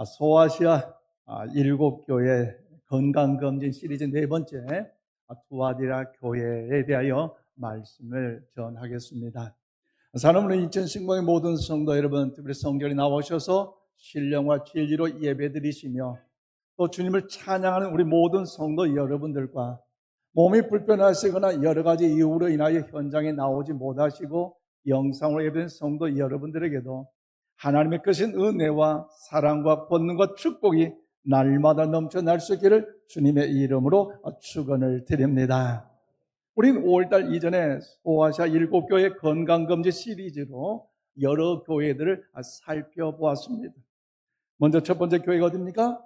소아시아 일곱 교회 건강검진 시리즈 네 번째 투아디라 교회에 대하여 말씀을 전하겠습니다. 사람은 2010년의 모든 성도 여러분, 특별히 성전에 나오셔서 신령과 진리로 예배드리시며 또 주님을 찬양하는 우리 모든 성도 여러분들과 몸이 불편하시거나 여러 가지 이유로 인하여 현장에 나오지 못하시고 영상으로 예배드리는 성도 여러분들에게도 하나님의 크신 은혜와 사랑과 권능과 축복이 날마다 넘쳐날 수 있기를 주님의 이름으로 축원을 드립니다. 우린 5월달 이전에 소아시아 7교회 건강검진 시리즈로 여러 교회들을 살펴보았습니다. 먼저 첫 번째 교회가 어디입니까?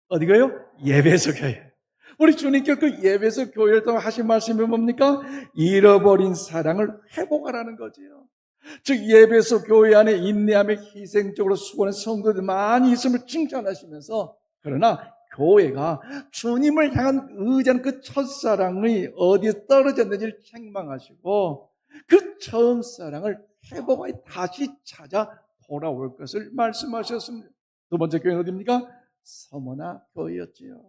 어디가요? 예배소 교회. 우리 주님께서 그 예배소 교회를 통해 하신 말씀이 뭡니까? 잃어버린 사랑을 회복하라는 거지요. 즉 예배소 교회 안에 인내하며 희생적으로 수고하는 성도들 많이 있음을 칭찬하시면서, 그러나 교회가 주님을 향한 의지하는 그 첫사랑이 어디에 떨어졌는지를 책망하시고 그 처음 사랑을 회복하여 다시 찾아 돌아올 것을 말씀하셨습니다. 두 번째 교회는 어디입니까? 서머나 교회였지요.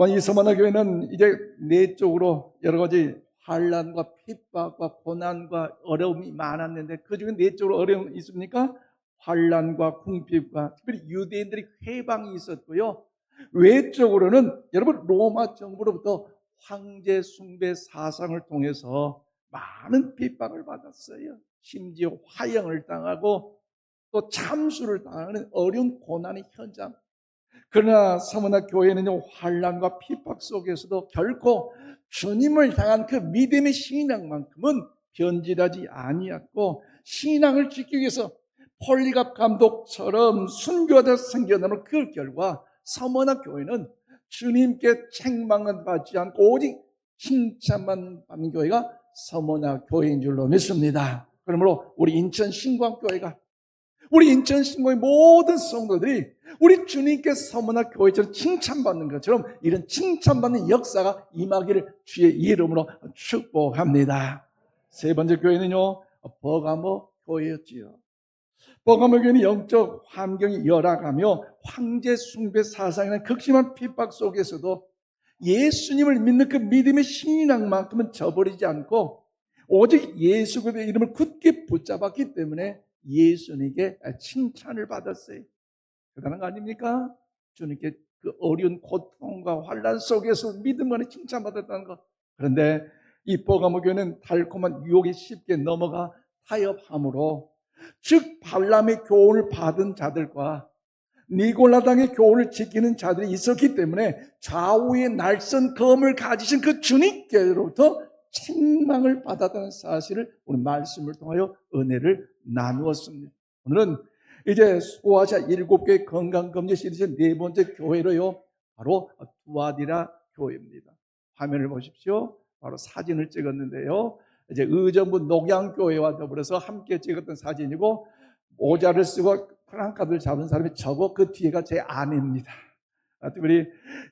이 서머나 교회는 이제 내적으로 여러 가지 환난과 핍박과 고난과 어려움이 많았는데 그 중에 내적으로 어려움이 있습니까? 환난과 궁핍과 특별히 유대인들이 회방이 있었고요. 외적으로는 여러분 로마 정부로부터 황제 숭배 사상을 통해서 많은 핍박을 받았어요. 심지어 화형을 당하고 또 참수를 당하는 어려운 고난의 현장. 그러나 서머나 교회는요, 환난과 핍박 속에서도 결코 주님을 향한 그 믿음의 신앙만큼은 변질하지 아니었고, 신앙을 지키기 위해서 폴리갑 감독처럼 순교하다 생겨나는 그 결과 서머나 교회는 주님께 책망은 받지 않고 오직 칭찬만 받는 교회가 서머나 교회인 줄로 믿습니다. 그러므로 우리 인천 신광교회가, 우리 인천 신광의 모든 성도들이 우리 주님께 서머나 교회처럼 칭찬받는 것처럼 이런 칭찬받는 역사가 임하기를 주의 이름으로 축복합니다. 세 번째 교회는요, 버가모 교회였지요. 버가모 교회는 영적 환경이 열악하며 황제 숭배 사상이나 극심한 핍박 속에서도 예수님을 믿는 그 믿음의 신앙만큼은 저버리지 않고 오직 예수 그리스도의 이름을 굳게 붙잡았기 때문에 예수님께 칭찬을 받았어요. 대단한 거 아닙니까? 주님께 그 어려운 고통과 환난 속에서 믿음 안에 칭찬받았다는 것. 그런데 이 버가모 교회는 달콤한 유혹에 쉽게 넘어가 타협함으로, 즉 발람의 교훈을 받은 자들과 니골라당의 교훈을 지키는 자들이 있었기 때문에 좌우의 날선 검을 가지신 그 주님께로부터 책망을 받았다는 사실을 오늘 말씀을 통하여 은혜를 나누었습니다. 오늘은 이제 소아시아 7개 건강검진 시리즈 네 번째 교회로요, 바로 투아디라 교회입니다. 화면을 보십시오. 바로 사진을 찍었는데요, 이제 의정부 녹양교회와 더불어서 함께 찍었던 사진이고, 모자를 쓰고 프랑카드를 잡은 사람이 저거 그 뒤에가 제 아내입니다. 특별히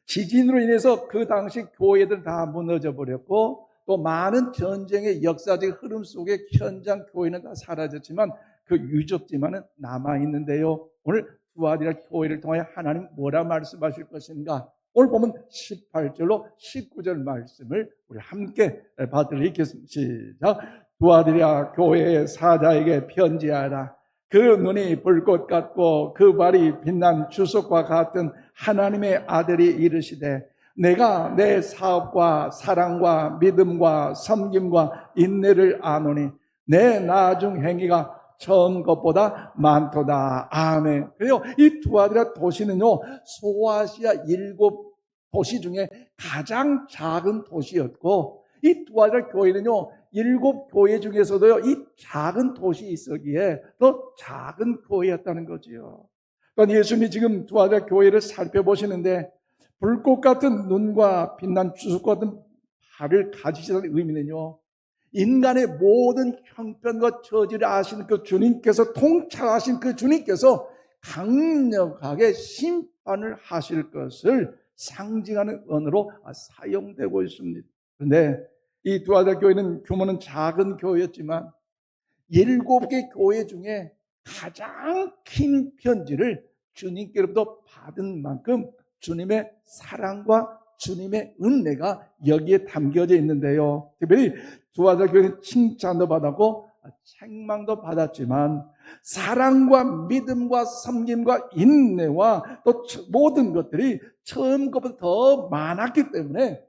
지진으로 인해서 그 당시 교회들 다 무너져 버렸고 또 많은 전쟁의 역사적 흐름 속에 현장 교회는 다 사라졌지만 그 유적지만은 남아있는데요, 오늘 투아디라 교회를 통해 하나님 뭐라 말씀하실 것인가? 오늘 보면 18절로 19절 말씀을 우리 함께 받들어 읽겠습니다. 시작. 투아디라 교회의 사자에게 편지하라. 그 눈이 불꽃 같고 그 발이 빛난 주석과 같은 하나님의 아들이 이르시되, 내가 내 사업과 사랑과 믿음과 섬김과 인내를 아노니 내 나중 행위가 처음 것보다 많도다. 아멘. 그래요. 이 투아디라 도시는요, 소아시아 7도시 중에 가장 작은 도시였고, 이 투아디라 교회는요, 7교회 중에서도요, 이 작은 도시 있었기에 더 작은 교회였다는 거지요. 그러니까 예수님이 지금 투아디라 교회를 살펴보시는데 불꽃 같은 눈과 빛난 주석 같은 발을 가지시다는 의미는요, 인간의 모든 형편과 처지를 아시는 그 주님께서, 통찰하신 그 주님께서 강력하게 심판을 하실 것을 상징하는 언어로 사용되고 있습니다. 그런데 이 투아디라 교회는 규모는 작은 교회였지만 7개 교회 중에 가장 긴 편지를 주님께로부터 받은 만큼 주님의 사랑과 주님의 은혜가 여기에 담겨져 있는데요. 특별히 두 아들 교회는 칭찬도 받았고 책망도 받았지만 사랑과 믿음과 섬김과 인내와 또 모든 것들이 처음 것보다 더 많았기 때문에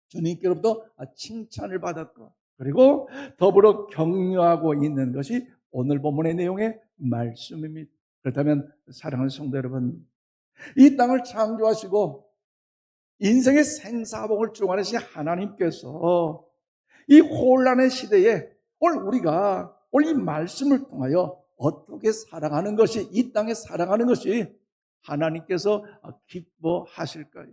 주님께로부터 칭찬을 받았고, 그리고 더불어 격려하고 있는 것이 오늘 본문의 내용의 말씀입니다. 그렇다면 사랑하는 성도 여러분, 이 땅을 창조하시고 인생의 생사복을 주관하신 하나님께서 이 혼란의 시대에 우리가 이 말씀을 통하여 어떻게 살아가는 것이, 이 땅에 살아가는 것이 하나님께서 기뻐하실까요?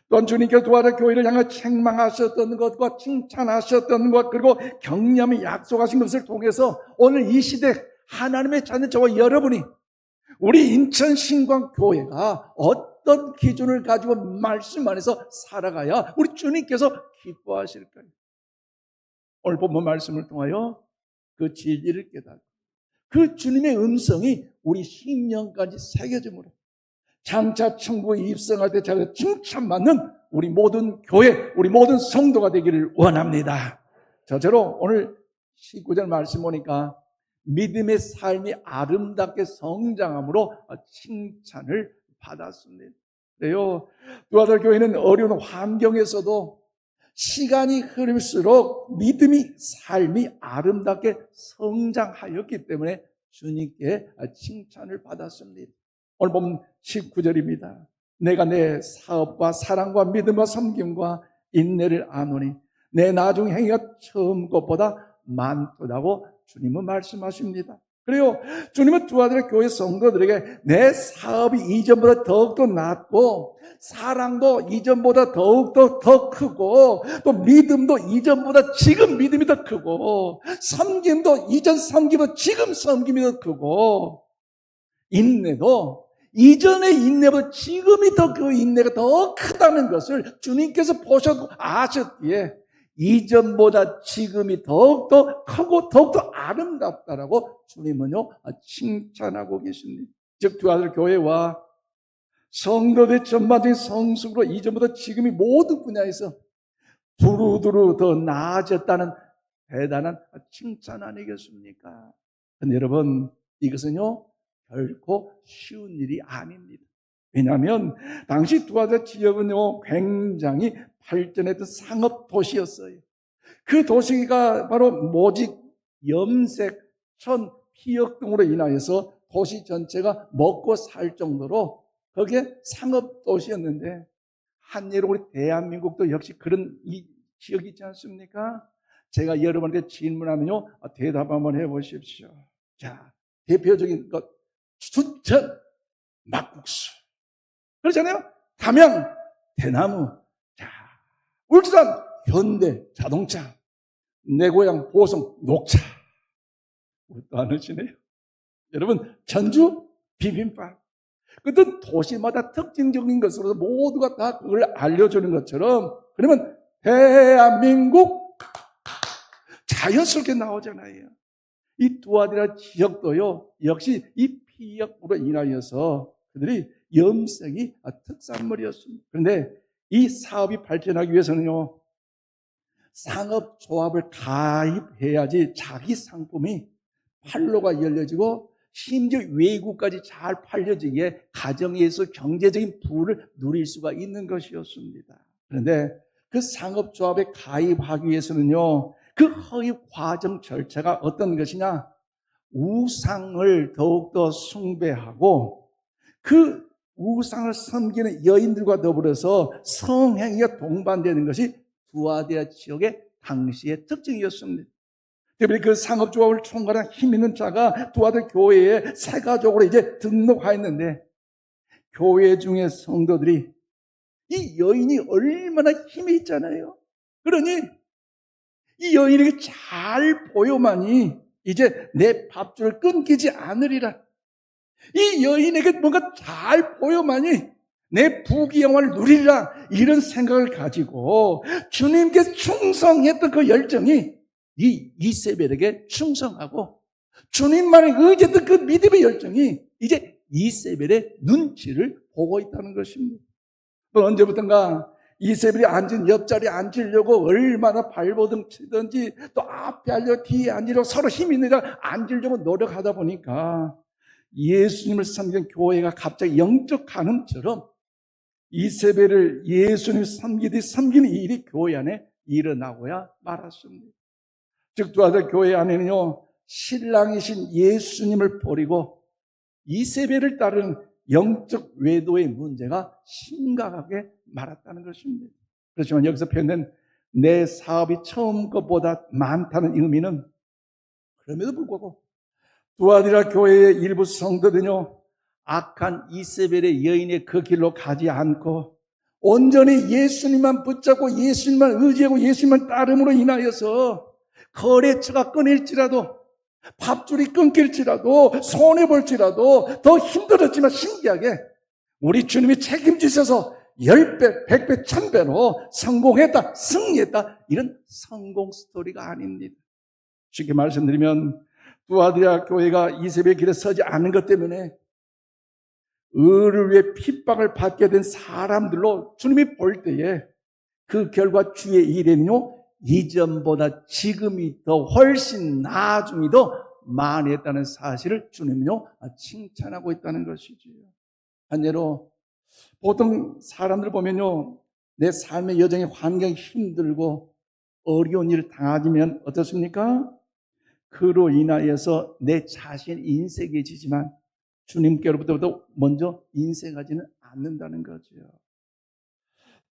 또한 주님께서 두 아들 교회를 향해 책망하셨던 것과 칭찬하셨던 것, 그리고 격려하며 약속하신 것을 통해서 오늘 이 시대 하나님의 자녀 저와 여러분이 우리 인천 신광교회가 어떤 기준을 가지고 말씀 안에서 살아가야 우리 주님께서 기뻐하실까요? 오늘 본문 말씀을 통하여 그 진리를 깨닫고 그 주님의 음성이 우리 심령까지 새겨짐으로 장차 천국에 입성할 때 제가 칭찬받는 우리 모든 교회, 우리 모든 성도가 되기를 원합니다. 저처럼 오늘 19절 말씀 보니까 믿음의 삶이 아름답게 성장함으로 칭찬을 받았습니다. 두 아들 교회는 어려운 환경에서도 시간이 흐를수록 믿음이 삶이 아름답게 성장하였기 때문에 주님께 칭찬을 받았습니다. 오늘 보면 19절입니다. 내가 내 사업과 사랑과 믿음과 섬김과 인내를 아노니 내 나중 행위가 처음 것보다 많도다고 주님은 말씀하십니다. 그래요, 주님은 두 아들의 교회 성도들에게 내 사업이 이전보다 더욱더 낫고 사랑도 이전보다 더욱더 더 크고 또 믿음도 이전보다 지금 믿음이 더 크고 섬김도 이전 섬김보다 지금 섬김이 더 크고 인내도 이전의 인내보다 지금이 더 그 인내가 더 크다는 것을 주님께서 보셨고 아셨기에 이전보다 지금이 더욱더 크고 더욱더 아름답다라고 주님은요 칭찬하고 계십니다. 즉 두 아들 교회와 성도들 전반적인 성숙으로 이전보다 지금이 모든 분야에서 두루두루 더 나아졌다는 대단한 칭찬 아니겠습니까? 근데 여러분, 이것은요 결코 쉬운 일이 아닙니다. 왜냐하면 당시 두 아들 지역은요 굉장히 발전했던 상업 도시였어요. 그 도시가 바로 모직, 염색, 천, 피역 등으로 인하여서 도시 전체가 먹고 살 정도로 그게 상업 도시였는데, 한예로 우리 대한민국도 역시 그런 이 지역이 있지 않습니까? 제가 여러분께 질문하면요 대답 한번 해보십시오. 자, 대표적인 것 춘천 막국수, 그렇잖아요. 담양 대나무, 자, 울산 현대 자동차, 내 고향 보성 녹차. 또 안 하시네요. 여러분, 전주 비빔밥. 그것도 도시마다 특징적인 것으로 모두가 다 그걸 알려주는 것처럼, 그러면 대한민국 자연스럽게 나오잖아요. 이 두 아들의 지역도요 역시 이 피역으로 인하여서 그들이 염색이 특산물이었습니다. 그런데 이 사업이 발전하기 위해서는요 상업조합을 가입해야지 자기 상품이 판로가 열려지고 심지어 외국까지 잘 팔려지기에 가정에서 경제적인 부를 누릴 수가 있는 것이었습니다. 그런데 그 상업조합에 가입하기 위해서는요 그 허입 과정 절차가 어떤 것이냐, 우상을 더욱더 숭배하고 그 우상을 섬기는 여인들과 더불어서 성행위가 동반되는 것이 두 아들 지역의 당시의 특징이었습니다. 특별히 그 상업조합을 총괄한 힘 있는 자가 두 아들 교회에 새 가족으로 이제 등록하였는데, 교회 중에 성도들이 이 여인이 얼마나 힘이 있잖아요. 그러니 이 여인에게 잘 보여만이 이제 내 밥줄을 끊기지 않으리라. 이 여인에게 뭔가 잘 보여만이 내 부귀영화를 누리리라. 이런 생각을 가지고 주님께 충성했던 그 열정이 이 이세벨에게 충성하고 주님만을 의지했던 그 믿음의 열정이 이제 이세벨의 눈치를 보고 있다는 것입니다. 또 언제부턴가 이세벨이 앉은 옆자리에 앉으려고 얼마나 발버둥 치든지 또 앞에 앉으려고 뒤에 앉으려고 서로 힘이 있느라 앉으려고 노력하다 보니까 예수님을 섬기는 교회가 갑자기 영적 간음처럼 이세벨을 예수님 섬기듯 섬기는 일이 교회 안에 일어나고야 말았습니다. 즉 두 아들 교회 안에는요, 신랑이신 예수님을 버리고 이세벨을 따르는 영적 외도의 문제가 심각하게 말았다는 것입니다. 그렇지만 여기서 표현된 내 사업이 처음 것보다 많다는 의미는 그럼에도 불구하고 두 아들아 교회의 일부 성도들은요, 악한 이세벨의 여인의 그 길로 가지 않고 온전히 예수님만 붙잡고 예수님만 의지하고 예수님만 따름으로 인하여서 거래처가 끊일지라도 밥줄이 끊길지라도 손해볼지라도 더 힘들었지만 신기하게 우리 주님이 책임지셔서 10배, 100배, 1000배로 성공했다, 승리했다, 이런 성공 스토리가 아닙니다. 쉽게 말씀드리면 두 아들아 교회가 이세벨의 길에 서지 않은 것 때문에 의를 위해 핍박을 받게 된 사람들로 주님이 볼 때에 그 결과 주의 일에는요, 이전보다 지금이 더 훨씬 나중이 더 많이 했다는 사실을 주님은요, 칭찬하고 있다는 것이지요. 한 예로 보통 사람들 보면요, 내 삶의 여정의 환경이 힘들고 어려운 일을 당하면 어떻습니까? 그로 인하여서 내 자신 인색해지지만 주님께로부터 먼저 인색하지는 않는다는 거죠.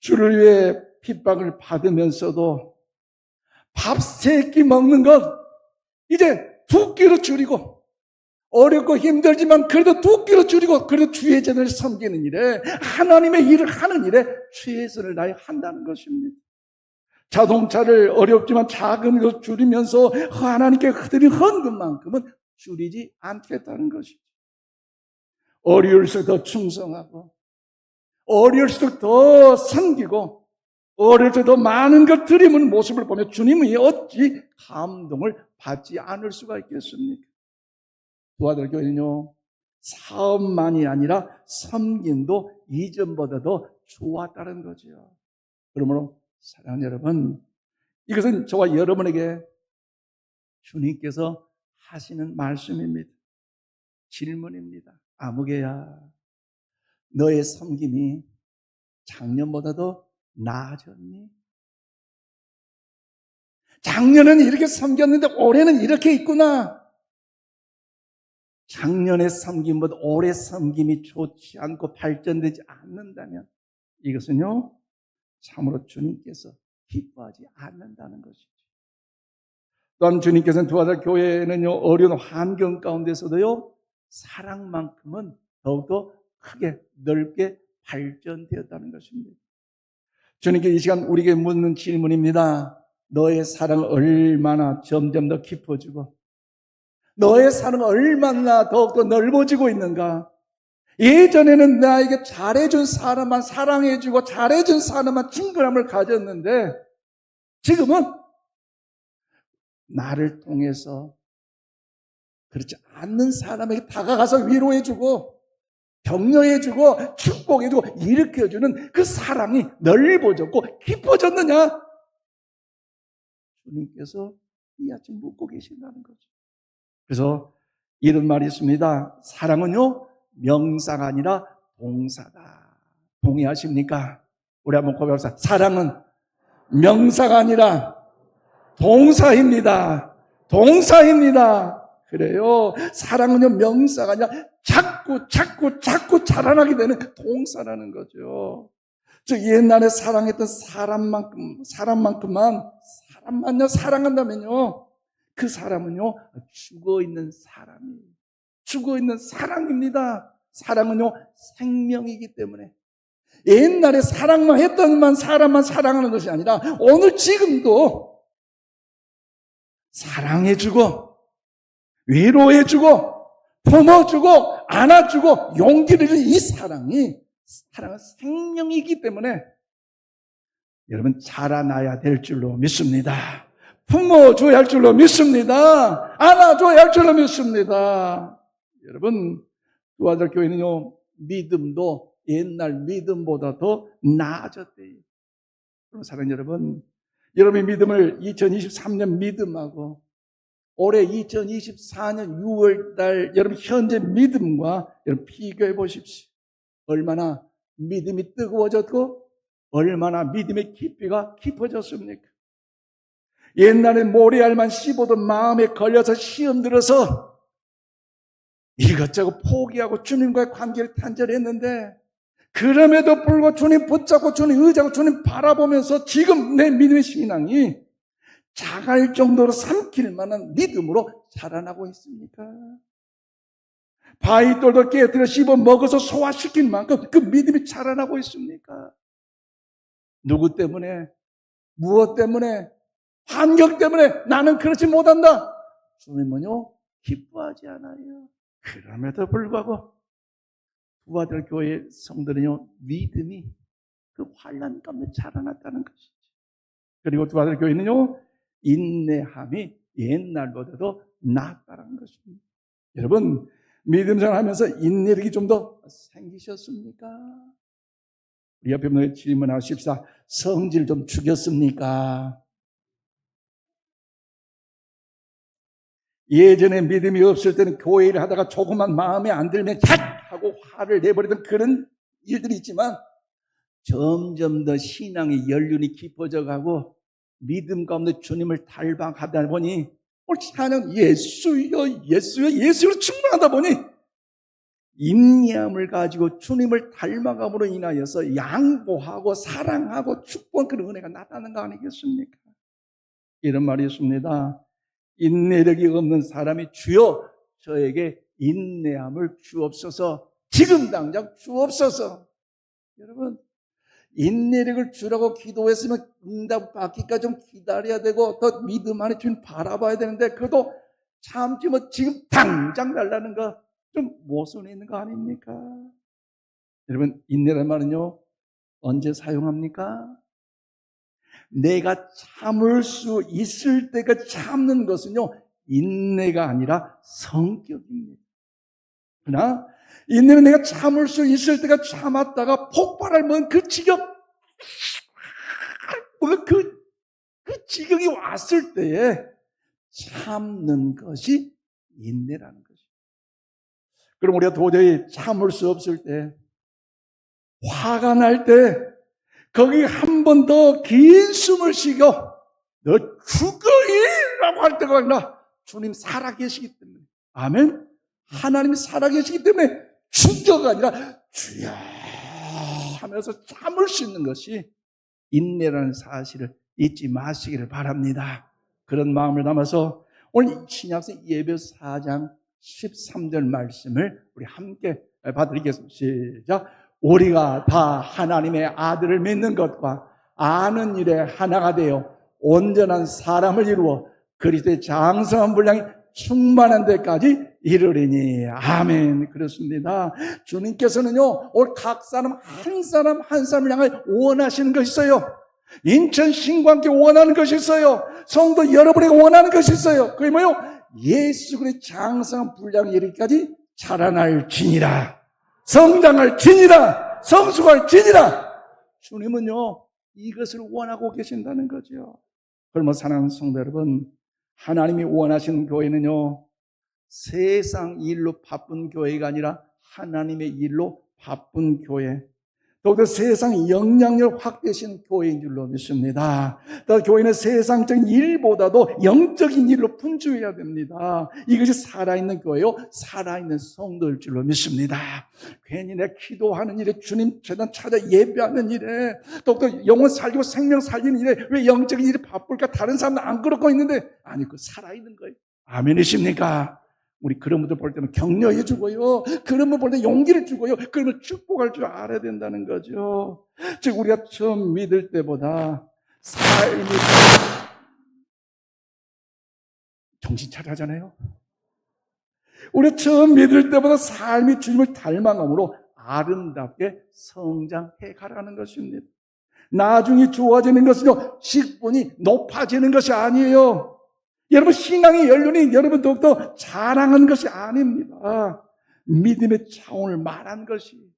주를 위해 핍박을 받으면서도 밥 3끼 먹는 것 이제 2끼로 줄이고, 어렵고 힘들지만 그래도 2끼로 줄이고, 그래도 주의 전을 섬기는 일에, 하나님의 일을 하는 일에 최선을 다해 한다는 것입니다. 자동차를 어렵지만 작은 것 줄이면서 하나님께 드린 헌금만큼은 줄이지 않겠다는 것이죠. 어려울수록 더 충성하고, 어려울수록 더 섬기고, 어릴 때 더 많은 것 드리는 모습을 보며 주님이 어찌 감동을 받지 않을 수가 있겠습니까? 두 아들 교회는요, 사업만이 아니라 섬김도 이전보다 더 좋았다는 거죠. 그러므로 사랑하는 여러분, 이것은 저와 여러분에게 주님께서 하시는 말씀입니다. 질문입니다. 아무개야, 너의 섬김이 작년보다도 나아졌니? 작년에는 이렇게 섬겼는데 올해는 이렇게 있구나. 작년의 섬김보다 올해 섬김이 좋지 않고 발전되지 않는다면 이것은요, 참으로 주님께서 기뻐하지 않는다는 것이죠. 또한 주님께서는 두 아들 교회는요, 어려운 환경 가운데서도요, 사랑만큼은 더욱더 크게 넓게 발전되었다는 것입니다. 주님께 이 시간 우리에게 묻는 질문입니다. 너의 사랑은 얼마나 점점 더 깊어지고 너의 사랑은 얼마나 더욱더 넓어지고 있는가? 예전에는 나에게 잘해준 사람만 사랑해주고 잘해준 사람만 친근함을 가졌는데 지금은 나를 통해서 그렇지 않는 사람에게 다가가서 위로해주고 격려해주고 축복해주고 일으켜주는 그 사랑이 넓어졌고 깊어졌느냐? 주님께서 이 아침 묻고 계신다는 거죠. 그래서 이런 말이 있습니다. 사랑은요, 명사가 아니라 동사다. 동의하십니까? 우리 한번 고백합시다. 사랑은 명사가 아니라 동사입니다. 동사입니다. 그래요. 사랑은요, 명사가 아니라 자꾸 자라나게 되는 동사라는 거죠. 즉, 옛날에 사랑했던 사람만요, 사랑한다면요, 그 사람은요, 죽어있는 사람이에요. 죽어있는 사랑입니다. 사랑은요, 생명이기 때문에. 옛날에 사랑만 했던 사람만 사랑하는 것이 아니라, 오늘 지금도 사랑해주고, 위로해주고, 품어주고, 안아주고, 용기를 주는 이 사랑은 생명이기 때문에 여러분 자라나야 될 줄로 믿습니다. 품어줘야 할 줄로 믿습니다. 안아줘야 할 줄로 믿습니다. 여러분, 두 아들 교회는요, 믿음도 옛날 믿음보다 더 나아졌대요. 그럼 사랑하는 여러분, 여러분의 믿음을 2023년 믿음하고 올해 2024년 6월달 여러분 현재 믿음과 여러분 비교해 보십시오. 얼마나 믿음이 뜨거워졌고 얼마나 믿음의 깊이가 깊어졌습니까? 옛날엔 모래알만 씹어도 마음에 걸려서 시험 들어서 이것저것 포기하고 주님과의 관계를 단절했는데 그럼에도 불구하고 주님 붙잡고 주님 의지하고 주님 바라보면서 지금 내 믿음의 신앙이 자갈 정도로 삼킬 만한 믿음으로 자라나고 있습니까? 바위돌도 깨뜨려 씹어 먹어서 소화시킬 만큼 그 믿음이 자라나고 있습니까? 누구 때문에? 무엇 때문에? 환경 때문에 나는 그렇지 못한다. 주님은요 기뻐하지 않아요. 그럼에도 불구하고 두 아들 교회 성도는요 믿음이 그 환난 가운데 자라났다는 것이죠. 그리고 두 아들 교회는요 인내함이 옛날보다도 낫다는 것입니다. 여러분 믿음 생활하면서 인내력이 좀 더 생기셨습니까? 우리 옆에 분에게 질문하십시다. 성질 좀 죽였습니까? 예전에 믿음이 없을 때는 교회 일을 하다가 조금만 마음에 안 들면 탓! 하고 화를 내버리던 그런 일들이 있지만 점점 더 신앙의 연륜이 깊어져 가고 믿음 가운데 주님을 닮아가다 보니 오늘 찬양 예수여 예수여 예수로 충만하다 보니 인내함을 가지고 주님을 닮아감으로 인하여서 양보하고 사랑하고 축복한 그런 은혜가 나타나는 거 아니겠습니까? 이런 말이 있습니다. 인내력이 없는 사람이 주여 저에게 인내함을 주옵소서. 지금 당장 주옵소서. 여러분 인내력을 주라고 기도했으면 응답 받기까지 좀 기다려야 되고 더 믿음 안에 주님 바라봐야 되는데 그것도 참지 뭐 지금 당장 달라는 거 좀 모순에 있는 거 아닙니까? 여러분 인내란 말은요 언제 사용합니까? 내가 참을 수 있을 때가 참는 것은요 인내가 아니라 성격입니다. 그러나 인내는 내가 참을 수 있을 때가 참았다가 폭발할 만한 그 지경 그 지경이 왔을 때에 참는 것이 인내라는 것입니다. 그럼 우리가 도저히 참을 수 없을 때 화가 날 때 거기 한 번 더 긴 숨을 쉬고 너 죽어이라고 할 때가 아니라 주님 살아계시기 때문에 아멘. 하나님이 살아계시기 때문에 죽어가 아니라 주여 하면서 참을 수 있는 것이 인내라는 사실을 잊지 마시기를 바랍니다. 그런 마음을 담아서 오늘 신약성 예배서 4장 13절 말씀을 우리 함께 받드리겠습니다. 시작. 우리가 다 하나님의 아들을 믿는 것과 아는 일에 하나가 되어 온전한 사람을 이루어 그리스도의 장성한 분량이 충만한 데까지 이르리니 아멘. 그렇습니다. 주님께서는요 오늘 각 사람 한 사람을 향해 원하시는 것이 있어요. 인천 신광께 원하는 것이 있어요. 성도 여러분에게 원하는 것이 있어요. 그게 뭐요? 예수 그리스도의 장성한 분량이 이르기까지 자라날 진이라, 성장할 진이라, 성숙할 진이라. 주님은요 이것을 원하고 계신다는 거죠. 그러면 사랑하는 성도 여러분, 하나님이 원하시는 교회는요 세상 일로 바쁜 교회가 아니라 하나님의 일로 바쁜 교회, 더욱더 세상 영향력을 확대하시는 교회인 줄로 믿습니다. 또 교회는 세상적인 일보다도 영적인 일로 분주해야 됩니다. 이것이 살아있는 교회요 살아있는 성도일 줄로 믿습니다. 괜히 내 기도하는 일에 주님 재단 찾아 예배하는 일에 더욱더 영혼 살리고 생명 살리는 일에 왜 영적인 일이 바쁠까? 다른 사람은 안 그렇고 있는데 아니 그 살아있는 거예요. 아멘이십니까? 우리 그런 분들 볼 때는 격려해 주고요. 그런 분들 볼 때 용기를 주고요. 그러면 축복할 줄 알아야 된다는 거죠. 즉 우리가 처음 믿을 때보다 삶이 정신 차려 하잖아요. 우리가 처음 믿을 때보다 삶이 주님을 닮아감으로 아름답게 성장해 가라는 것입니다. 나중에 좋아지는 것은요, 직분이 높아지는 것이 아니에요. 여러분, 신앙의 연륜이 여러분 더욱더 자랑하는 것이 아닙니다. 믿음의 차원을 말한 것이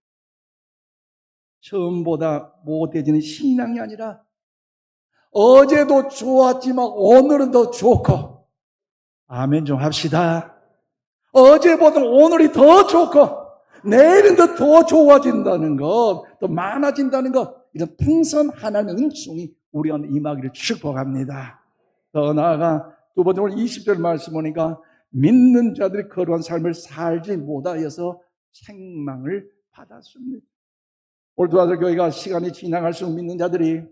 처음보다 못해지는 신앙이 아니라 어제도 좋았지만 오늘은 더 좋고, 아멘 좀 합시다. 어제보다 오늘이 더 좋고 내일은 더 좋아진다는 것, 더 많아진다는 것, 이런 풍성한 하나님의 은총이 우리 안에 임하기를 축복합니다. 더 나아가 두 번째 오늘 20절 말씀 보니까 믿는 자들이 거룩한 삶을 살지 못하여서 책망을 받았습니다. 오늘 두 아들 교회가 시간이 지나갈수록 믿는 자들이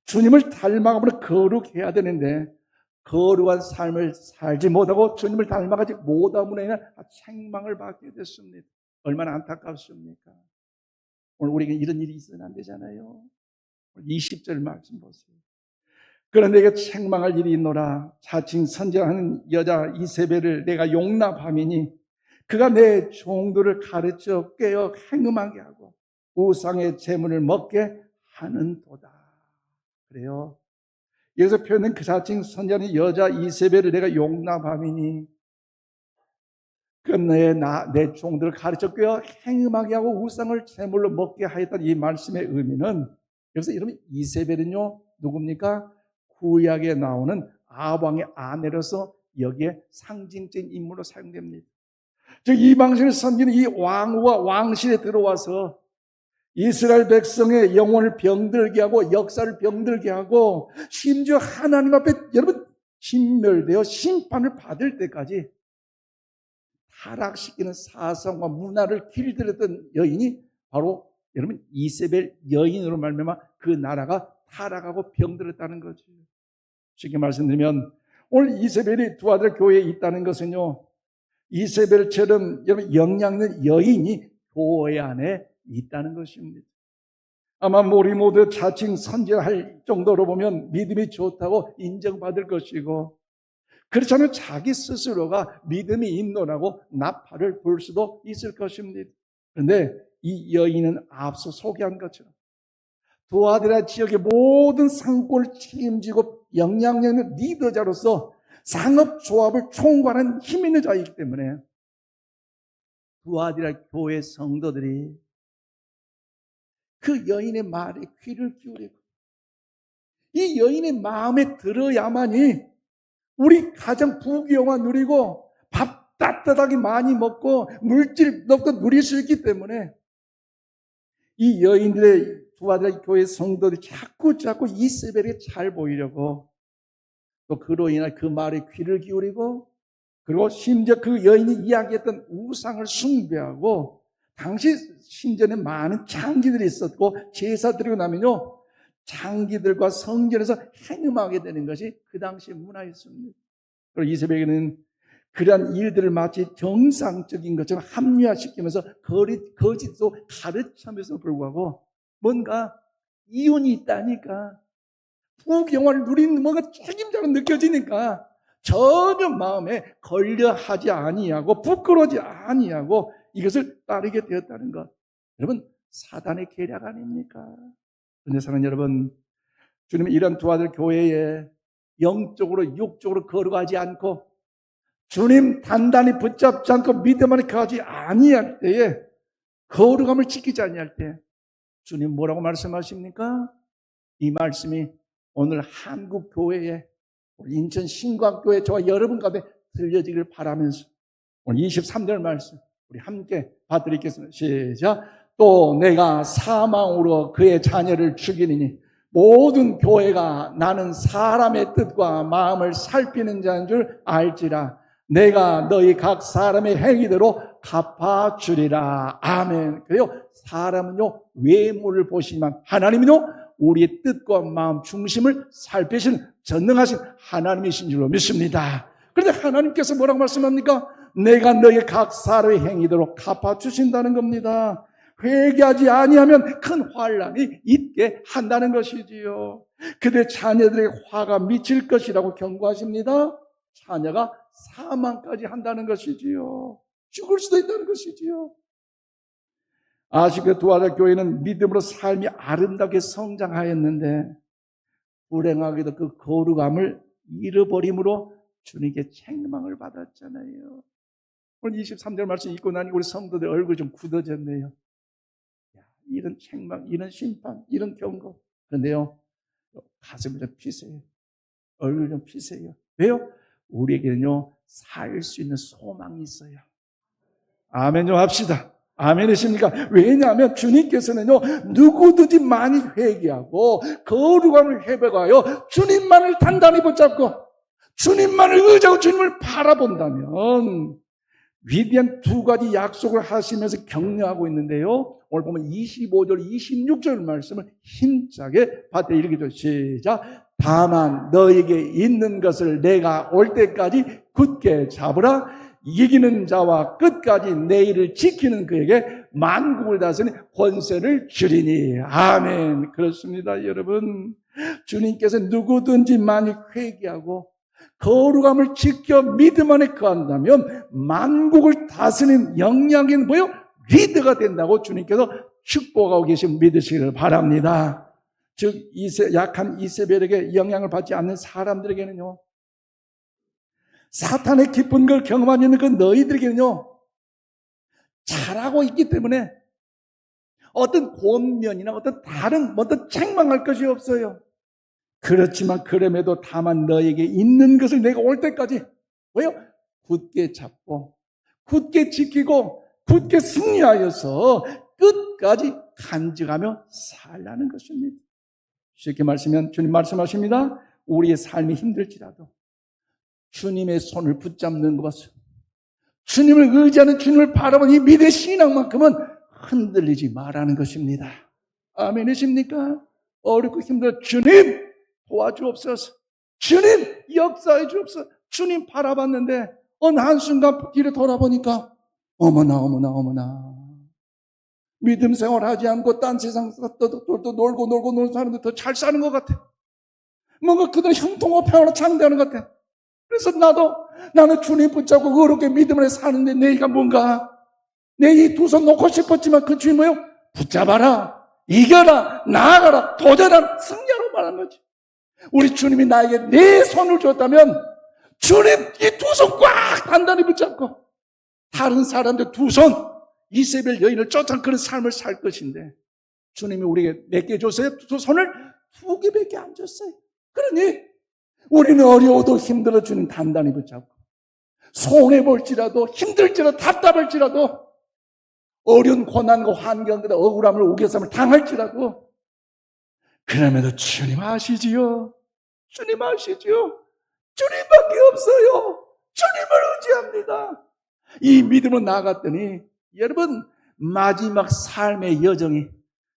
주님을 닮아가면 거룩해야 되는데 거룩한 삶을 살지 못하고 주님을 닮아가지 못함으로 인해 책망을 받게 됐습니다. 얼마나 안타깝습니까? 오늘 우리에게 이런 일이 있어서는 안 되잖아요. 20절 말씀 보세요. 그런데 내가 책망할 일이 있노라. 자칭 선지하는 여자 이세벨을 내가 용납함이니 그가 내 종들을 가르쳐 깨어 행음하게 하고 우상의 재물을 먹게 하는도다. 그래요. 여기서 표현된 그 자칭 선지하는 여자 이세벨을 내가 용납함이니 그가 내 종들을 가르쳐 깨어 행음하게 하고 우상을 재물로 먹게 하였다는 이 말씀의 의미는, 여기서 이러면 이세벨은요 누굽니까? 구약에 나오는 아방의 아내로서 여기에 상징적인 인물로 사용됩니다. 즉 이방신을 섬기는 이 왕후와 왕실에 들어와서 이스라엘 백성의 영혼을 병들게 하고 역사를 병들게 하고 심지어 하나님 앞에 여러분 진멸되어 심판을 받을 때까지 타락시키는 사상과 문화를 길들였던 여인이 바로 여러분 이세벨 여인으로 말미암아 그 나라가 타락하고 병들었다는 거죠. 쉽게 말씀드리면 오늘 이세벨이 두 아들 교회에 있다는 것은요, 이세벨처럼 여러분 영향 있는 여인이 교회 안에 있다는 것입니다. 아마 우리 모두 자칭 선지할 정도로 보면 믿음이 좋다고 인정받을 것이고, 그렇지 않으면 자기 스스로가 믿음이 있노라고 나팔을 불 수도 있을 것입니다. 그런데 이 여인은 앞서 소개한 것처럼 두 아들의 지역의 모든 상권을 책임지고 영향력 있는 리더자로서 상업조합을 총괄하는 힘 있는 자이기 때문에 두 아들의 교회 성도들이 그 여인의 말에 귀를 기울이고 이 여인의 마음에 들어야만이 우리 가정 부귀영화 누리고 밥 따뜻하게 많이 먹고 물질 넣고 누릴 수 있기 때문에 이 여인들의 두 아들의 교회 성도들이 자꾸 이세벨이 잘 보이려고 또 그로 인해 그 말에 귀를 기울이고 그리고 심지어 그 여인이 이야기했던 우상을 숭배하고 당시 신전에 많은 장기들이 있었고 제사 드리고 나면요 장기들과 성전에서 행음하게 되는 것이 그 당시 문화였습니다. 그리고 이세벨은 그러한 일들을 마치 정상적인 것처럼 합리화시키면서 거짓도 가르치면서 불구하고 뭔가 이윤이 있다니까 부귀영화를 누리는 뭔가 책임자로 느껴지니까 전혀 마음에 걸려하지 아니하고 부끄러워하지 아니하고 이것을 따르게 되었다는 것. 여러분 사단의 계략 아닙니까? 그런데 사랑하는 여러분, 주님은 이런 두 아들 교회에 영적으로 육적으로 거룩하지 않고 주님 단단히 붙잡지 않고 믿음 안에 거하지 아니할 때에 거룩함을 지키지 아니할 때 주님 뭐라고 말씀하십니까? 이 말씀이 오늘 한국 교회에 인천 신광교회 저와 여러분 가운데 들려지기를 바라면서 오늘 23절 말씀 우리 함께 봐드리겠습니다. 시작. 또 내가 사망으로 그의 자녀를 죽이니 모든 교회가 나는 사람의 뜻과 마음을 살피는 자인 줄 알지라. 내가 너희 각 사람의 행위대로 갚아주리라. 아멘. 그래요. 사람은요 외모를 보시지만 하나님은요 우리의 뜻과 마음 중심을 살피신 전능하신 하나님이신 줄로 믿습니다. 그런데 하나님께서 뭐라고 말씀합니까? 내가 너희 각 사람의 행위대로 갚아주신다는 겁니다. 회개하지 아니하면 큰 환난이 있게 한다는 것이지요. 그대 자녀들의 화가 미칠 것이라고 경고하십니다. 자녀가 사망까지 한다는 것이지요. 죽을 수도 있다는 것이지요. 아쉽게 두 아들 교회는 믿음으로 삶이 아름답게 성장하였는데 불행하게도 그 거룩함을 잃어버림으로 주님께 책망을 받았잖아요. 오늘 23절 말씀 읽고 나니 우리 성도들 얼굴이 좀 굳어졌네요. 이런 책망, 이런 심판, 이런 경고. 그런데요, 가슴을 좀 피세요. 얼굴 좀 피세요. 왜요? 우리에게는요, 살 수 있는 소망이 있어요. 아멘 좀 합시다. 아멘이십니까? 왜냐하면 주님께서는요, 누구든지 많이 회개하고 거룩함을 회복하여 주님만을 단단히 붙잡고 주님만을 의지하고 주님을 바라본다면 위대한 두 가지 약속을 하시면서 격려하고 있는데요. 오늘 보면 25절, 26절 말씀을 힘차게 받아 읽어줘. 시작. 다만 너에게 있는 것을 내가 올 때까지 굳게 잡으라. 이기는 자와 끝까지 내 일을 지키는 그에게 만국을 다스리는 권세를 주리니. 아멘. 그렇습니다, 여러분. 주님께서 누구든지 많이 회개하고 거룩함을 지켜 믿음 안에 거한다면 만국을 다스리는 영향인 뭐요? 리더가 된다고 주님께서 축복하고 계신 믿으시기를 바랍니다. 즉 약한 이세벨에게 영향을 받지 않는 사람들에게는요, 사탄의 기쁜 걸 경험하고 있는 그 너희들에게는요, 잘하고 있기 때문에 어떤 권면이나 어떤 다른 어떤 책망할 것이 없어요. 그렇지만 그럼에도 다만 너에게 있는 것을 내가 올 때까지 왜요? 굳게 잡고 굳게 지키고 굳게 승리하여서 끝까지 간직하며 살라는 것입니다. 쉽게 말씀하면 주님 말씀하십니다. 우리의 삶이 힘들지라도 주님의 손을 붙잡는 것은, 주님을 의지하는, 주님을 바라보는 이 믿음의 신앙만큼은 흔들리지 말라는 것입니다. 아멘이십니까? 어렵고 힘들어 주님 도와주옵소서. 주님 역사해 주옵소서. 주님 바라봤는데 어느 한순간 뒤를 돌아보니까 어머나 믿음 생활하지 않고 딴 세상 또 놀고 노는 사람들 더 잘 사는 것 같아. 뭔가 그들은 형통하고 평화로 창대하는 것 같아. 그래서 나는 주님 붙잡고 어렵게 믿음을 사는데 내가 뭔가 내 이 두 손 놓고 싶었지만 그 주님 뭐요? 붙잡아라, 이겨라, 나아가라, 도전하라, 승리하라 말한 거지. 우리 주님이 나에게 네 손을 줬다면 주님 이 두 손 꽉 단단히 붙잡고 다른 사람들 두 손, 이세벨 여인을 쫓아 그런 삶을 살 것인데 주님이 우리에게 몇 개 줬어요? 두 손을 두 개밖에 안 줬어요. 그러니 우리는 어려워도 힘들어 주님 단단히 붙잡고 손해볼지라도 힘들지라도 답답할지라도 어려운 고난과 환경보다 억울함을 우겨쌈을 당할지라도 그럼에도 주님 아시지요? 주님 아시지요? 주님밖에 없어요. 주님을 의지합니다. 이 믿음으로 나아갔더니 여러분 마지막 삶의 여정이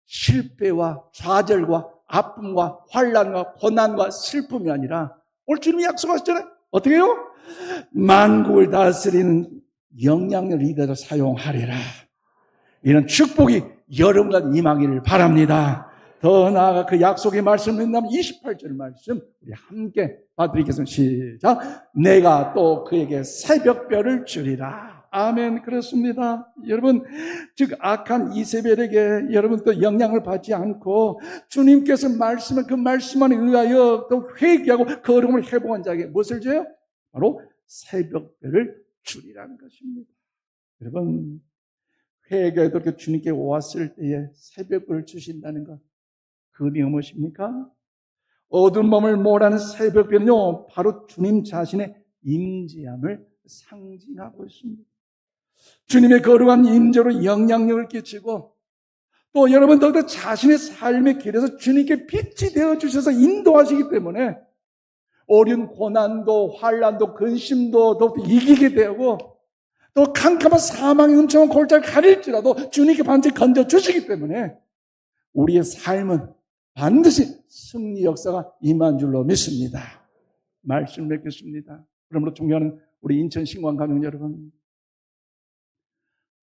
실패와 좌절과 아픔과 환난과 고난과 슬픔이 아니라 오늘 주님이 약속하셨잖아요. 어떻게 해요? 만국을 다스리는 영향력 리더를 사용하리라. 이런 축복이 여러분과 임하기를 바랍니다. 더 나아가 그 약속의 말씀을 읽는다면 28절 말씀 우리 함께 받드리겠습니다. 시작. 내가 또 그에게 새벽별을 주리라. 아멘. 그렇습니다. 여러분, 즉 악한 이세벨에게 여러분 또 영향을 받지 않고 주님께서 말씀을 그 말씀만에 의하여 또 회개하고 거룩을 회복한 자에게 무엇을 줘요? 바로 새벽별을 주리라는 것입니다. 여러분, 회개가 그렇게 주님께 왔을 때에 새벽별을 주신다는 것, 그 의미가 무엇입니까? 어두운 밤을 몰아는 새벽별은요, 바로 주님 자신의 임재함을 상징하고 있습니다. 주님의 거룩한 임재로 영향력을 끼치고 또 여러분 더욱더 자신의 삶의 길에서 주님께 빛이 되어주셔서 인도하시기 때문에 어려운 고난도 환난도 근심도 더욱더 이기게 되고 또 캄캄한 사망의 음침한 골짜기를 가릴지라도 주님께 반드시 건져주시기 때문에 우리의 삶은 반드시 승리 역사가 임한 줄로 믿습니다. 말씀 맺겠습니다. 그러므로 존경하는 우리 인천 신광 가족 여러분,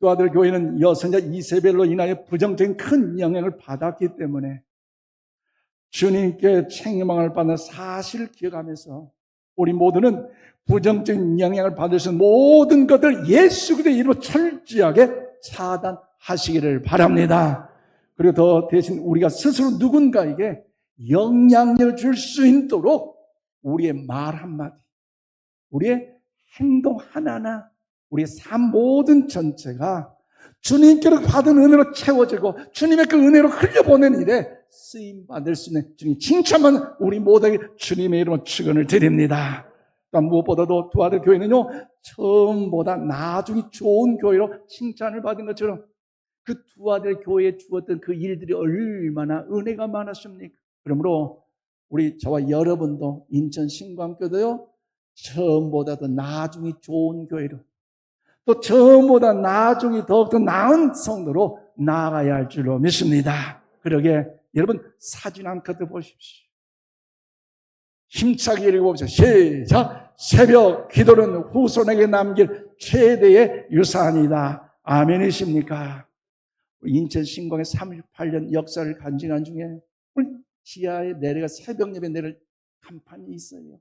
또 아들 교회는 여선자 이세벨로 인하여 부정적인 큰 영향을 받았기 때문에 주님께 책망을 받는 사실을 기억하면서 우리 모두는 부정적인 영향을 받을 수 있는 모든 것들 예수 그리스도의 이름으로 철저하게 차단하시기를 바랍니다. 그리고 더 대신 우리가 스스로 누군가에게 영향력을 줄 수 있도록 우리의 말 한마디, 우리의 행동 하나하나, 우리의 삶 모든 전체가 주님께로 받은 은혜로 채워지고 주님의 그 은혜로 흘려보낸 일에 쓰임받을 수 있는 주님 칭찬만 우리 모두에게 주님의 이름으로 축원을 드립니다. 또한 무엇보다도 두 아들 교회는요, 처음보다 나중에 좋은 교회로 칭찬을 받은 것처럼 그 두 아들 교회에 주었던 그 일들이 얼마나 은혜가 많았습니까? 그러므로 우리 저와 여러분도 인천 신광교도요, 처음보다도 나중에 좋은 교회로, 또 처음보다 나중에 더욱더 나은 성도로 나아가야 할 줄로 믿습니다. 그러게 여러분 사진 한 컷 보십시오. 힘차게 읽어보십시오. 시작! 새벽 기도는 후손에게 남길 최대의 유산이다. 아멘이십니까? 인천 신광의 38년 역사를 간증한 중에 우리 지하에 내려가 새벽 예배 내릴 간판이 있어요.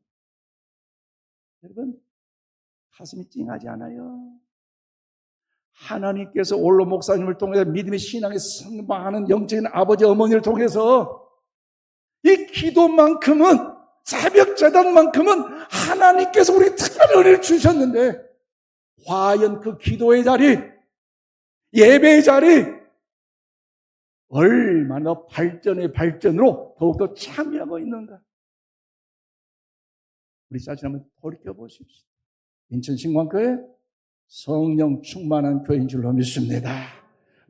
여러분 가슴이 찡하지 않아요? 하나님께서 올로 목사님을 통해서 믿음의 신앙에 성장하는 영적인 아버지 어머니를 통해서 이 기도만큼은, 새벽 제단만큼은 하나님께서 우리에게 특별한 은혜를 주셨는데, 과연 그 기도의 자리, 예배의 자리 얼마나 발전의 발전으로 더욱더 참여하고 있는가? 우리 자신 한번 돌이켜보십시오. 인천 신광교회 성령 충만한 교회인 줄로 믿습니다.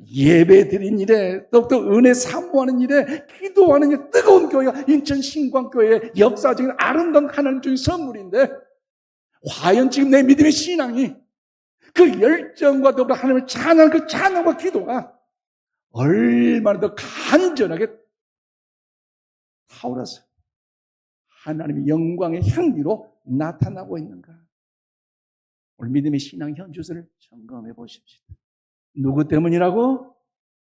예배 드린 일에, 더욱더 은혜 사모하는 일에, 기도하는 일에 뜨거운 교회가 인천 신광교회의 역사적인 아름다운 하나님 중의 선물인데, 과연 지금 내 믿음의 신앙이 그 열정과 더불어 하나님을 찬양하는 그 찬양과 기도가 얼마나 더 간절하게 타오르서 하나님의 영광의 향기로 나타나고 있는가? 오늘 믿음의 신앙 현주소를 점검해 보십시오. 누구 때문이라고?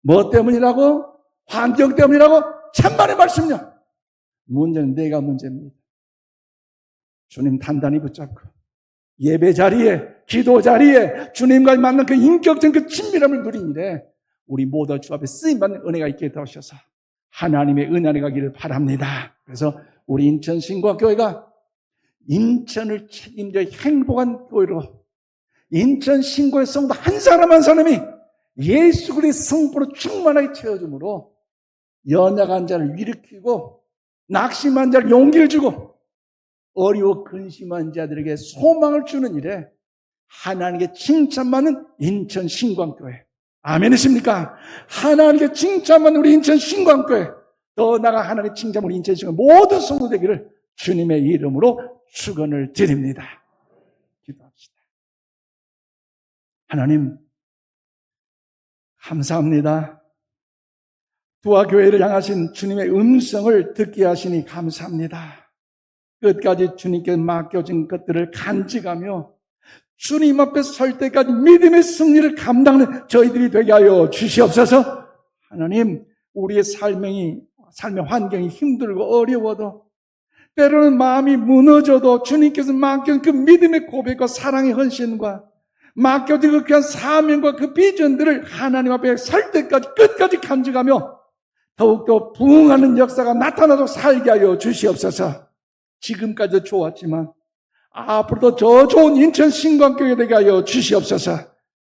뭐 때문이라고? 환경 때문이라고? 천만의 말씀요. 문제는 내가 문제입니다. 주님 단단히 붙잡고 예배 자리에, 기도 자리에 주님과 만난 그 인격적인 그 친밀함을 누린 일에 우리 모두 주 앞에 쓰임받는 은혜가 있게 되셔서 하나님의 은혜가 가기를 바랍니다. 그래서 우리 인천 신광교회가 인천을 책임져 행복한 교회로, 인천 신고의 성도 한 사람 한 사람이 예수 그리스도의 성부로 충만하게 채워줌으로 연약한 자를 일으키고 낙심한 자를 용기를 주고 어리워 근심한 자들에게 소망을 주는 일에 하나님께 칭찬받는 인천 신광교회. 아멘이십니까? 하나님께 칭찬받는 우리 인천 신광교회, 더 나아가 하나님께 칭찬받는 우리 인천 신광 모든 성도 되기를 주님의 이름으로 축원을 드립니다. 기도합시다. 하나님 감사합니다. 두아 교회를 향하신 주님의 음성을 듣게 하시니 감사합니다. 끝까지 주님께 맡겨진 것들을 간직하며 주님 앞에 설 때까지 믿음의 승리를 감당하는 저희들이 되게 하여 주시옵소서. 하나님, 우리의 삶의 환경이 힘들고 어려워도, 때로는 마음이 무너져도 주님께서 맡겨진 그 믿음의 고백과 사랑의 헌신과 맡겨진 그 귀한 사명과 그 비전들을 하나님 앞에 설 때까지 끝까지 간직하며 더욱더 부흥하는 역사가 나타나도록 살게 하여 주시옵소서. 지금까지도 좋았지만 앞으로도 더 좋은 인천 신광교회 되게 하여 주시옵소서.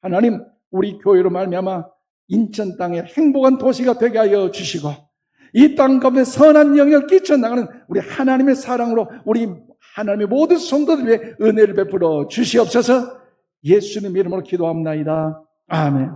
하나님, 우리 교회로 말미암아 인천 땅에 행복한 도시가 되게 하여 주시고 이 땅 가운데 선한 영향을 끼쳐나가는 우리 하나님의 사랑으로 우리 하나님의 모든 성도들 위해 은혜를 베풀어 주시옵소서. 예수님 이름으로 기도합나이다. 아멘.